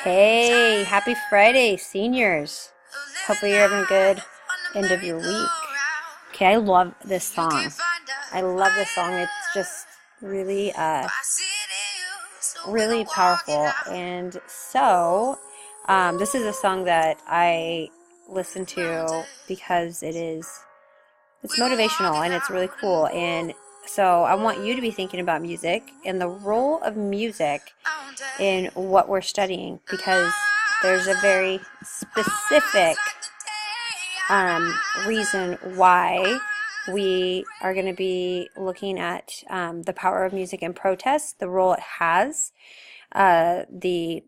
Hey, happy Friday, seniors. Hopefully you're having a good end of your week. Okay, I love this song. I love this song. It's just really really powerful. And so, this is a song that I listen to because it's motivational and it's really cool. And so I want you to be thinking about music and the role of music in what we're studying, because there's a very specific reason why we are going to be looking at the power of music in protest, the role it has, the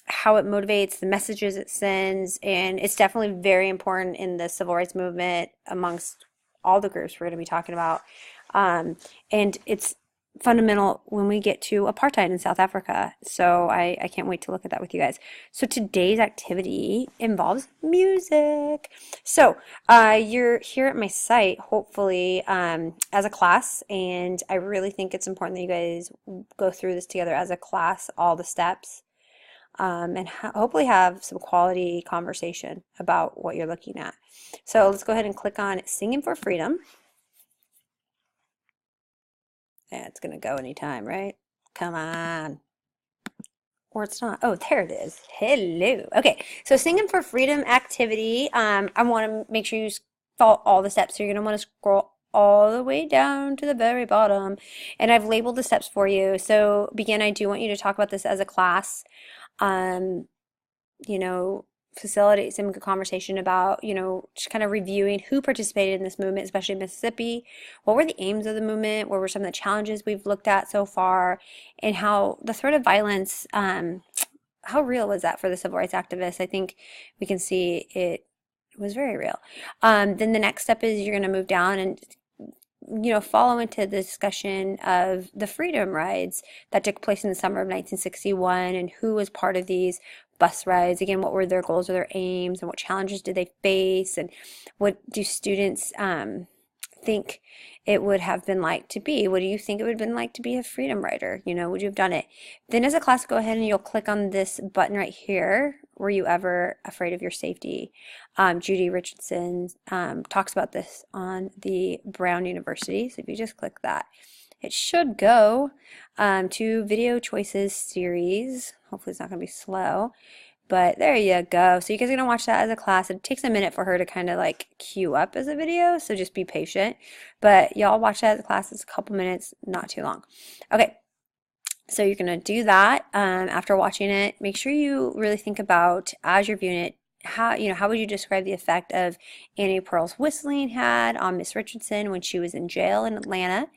how it motivates, the messages it sends, and it's definitely very important in the civil rights movement amongst all the groups we're going to be talking about. And it's fundamental when we get to apartheid in South Africa. So I can't wait to look at that with you guys. So today's activity involves music. So you're here at my site, hopefully, as a class, and I really think it's important that you guys go through this together as a class, all the steps, and hopefully have some quality conversation about what you're looking at. So let's go ahead and click on Singing for Freedom. Yeah, it's going to go anytime, right? Come on. Or it's not. Oh, there it is. Hello. Okay, so Singing for Freedom activity. I want to make sure you follow all the steps. So you're going to want to scroll all the way down to the very bottom. And I've labeled the steps for you. So begin, I do want you to talk about this as a class. Um, you know, facilitate some good conversation about, just kind of reviewing who participated in this movement, especially in Mississippi. What were the aims of the movement? What were some of the challenges we've looked at so far? And how the threat of violence, how real was that for the civil rights activists? I think we can see it was very real. Then the next step is you're going to move down and follow into the discussion of the freedom rides that took place in the summer of 1961 and who was part of these bus rides. Again, what were their goals or their aims, and what challenges did they face, and what do students think it would have been like to be? What do you think it would have been like to be a freedom rider? Would you have done it? Then as a class, go ahead and you'll click on this button right here. Were you ever afraid of your safety? Judy Richardson talks about this on the Brown University. So if you just click that, it should go to Video Choices series. Hopefully it's not going to be slow. But there you go. So you guys are going to watch that as a class. It takes a minute for her to kind of like queue up as a video, so just be patient. But y'all watch that as a class. It's a couple minutes, not too long. Okay, so you're going to do that after watching it. Make sure you really think about, as you're viewing it, how would you describe the effect of Annie Pearl's whistling had on Miss Richardson when she was in jail in Atlanta?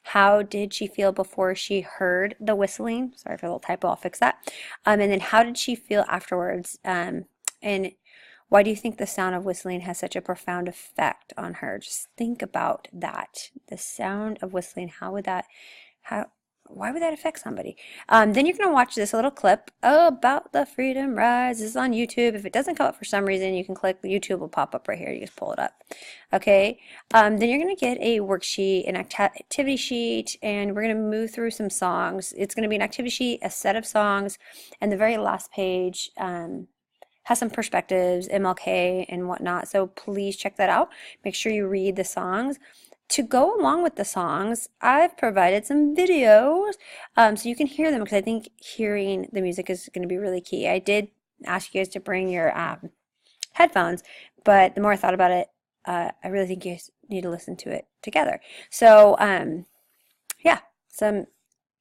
How did she feel before she heard the whistling? Sorry for a little typo, I'll fix that. And then how did she feel afterwards? And why do you think the sound of whistling has such a profound effect on her? Just think about that. The sound of whistling, why would that affect somebody? Then you're going to watch this little clip about the Freedom Rides. This is on YouTube. If it doesn't come up for some reason, you can click, YouTube will pop up right here. You just pull it up. Okay. Then you're going to get a worksheet, an activity sheet, and we're going to move through some songs. It's going to be an activity sheet, a set of songs, and the very last page has some perspectives, MLK and whatnot. So please check that out. Make sure you read the songs. To go along with the songs, I've provided some videos so you can hear them, because I think hearing the music is going to be really key. I did ask you guys to bring your headphones, but the more I thought about it, I really think you guys need to listen to it together. So, yeah, some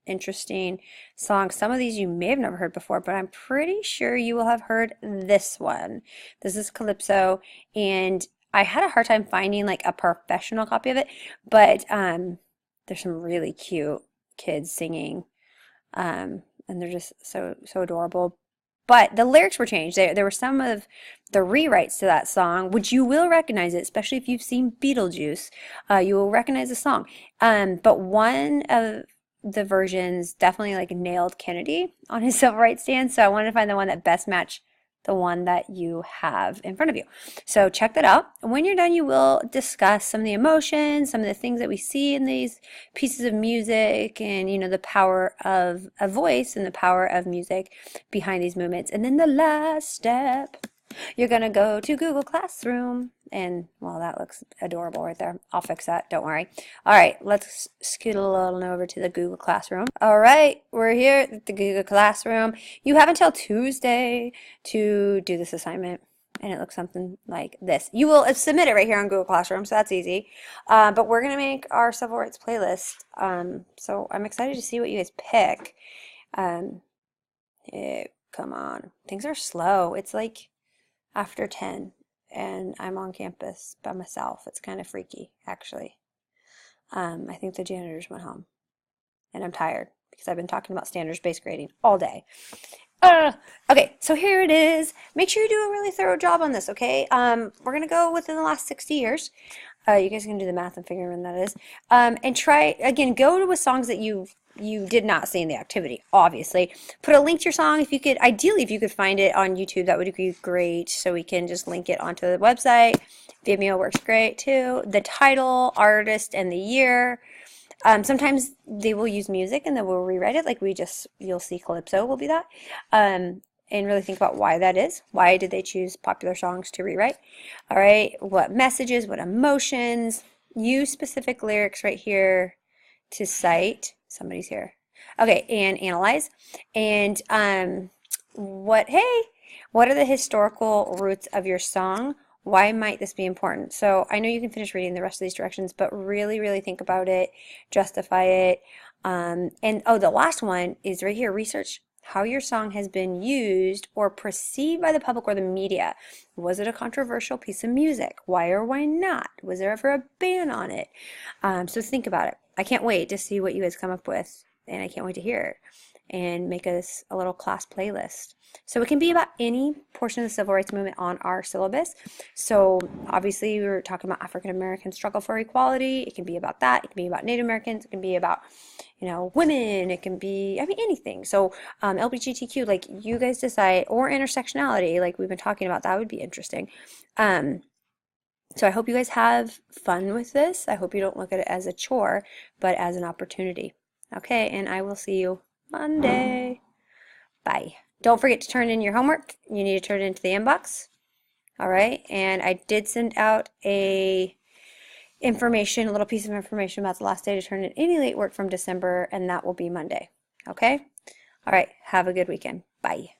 interesting songs. Some of these you may have never heard before, but I'm pretty sure you will have heard this one. This is Calypso, and I had a hard time finding like a professional copy of it, but there's some really cute kids singing, and they're just so adorable. But the lyrics were changed. There were some of the rewrites to that song, which you will recognize it, especially if you've seen Beetlejuice. You will recognize the song. But one of the versions definitely like nailed Kennedy on his civil rights stance, so I wanted to find the one that best matched the one that you have in front of you. So check that out. And when you're done, you will discuss some of the emotions, some of the things that we see in these pieces of music, and the power of a voice and the power of music behind these movements. And then the last step, you're going to go to Google Classroom. And, well, that looks adorable right there. I'll fix that. Don't worry. All right, let's scoot on over to the Google Classroom. All right, we're here at the Google Classroom. You have until Tuesday to do this assignment. And it looks something like this. You will submit it right here on Google Classroom, so that's easy. But we're going to make our civil rights playlist. So I'm excited to see what you guys pick. Come on. Things are slow. It's like after 10 and I'm on campus by myself. It's kind of freaky, actually. I think the janitors went home and I'm tired because I've been talking about standards-based grading all day. Okay, so here it is. Make sure you do a really thorough job on this, okay? We're going to go within the last 60 years. You guys can do the math and figure when that is. And try, again, go with songs that you did not see in the activity, obviously. Put a link to your song if you could. Ideally, if you could find it on YouTube, that would be great. So we can just link it onto the website. Vimeo works great too. The title, artist, and the year. Sometimes they will use music and then we'll rewrite it. Like you'll see Calypso will be that. And really think about why that is. Why did they choose popular songs to rewrite? All right, what messages, what emotions, use specific lyrics right here to cite. Somebody's here. Okay, and analyze. And what are the historical roots of your song? Why might this be important? So I know you can finish reading the rest of these directions, but really, really think about it, justify it. The last one is right here, research how your song has been used or perceived by the public or the media. Was it a controversial piece of music? Why or why not? Was there ever a ban on it? So think about it. I can't wait to see what you guys come up with, and I can't wait to hear it and make us a little class playlist. So it can be about any portion of the civil rights movement on our syllabus. So obviously we were talking about African American struggle for equality. It can be about that. It can be about Native Americans. It can be about, women. It can be, anything. So LGBTQ, like you guys decide, or intersectionality, like we've been talking about, that would be interesting. So I hope you guys have fun with this. I hope you don't look at it as a chore, but as an opportunity. Okay, and I will see you Monday. Bye. Don't forget to turn in your homework. You need to turn it into the inbox. All right, and I did send out a little piece of information about the last day to turn in any late work from December, and that will be Monday. Okay? All right, have a good weekend. Bye.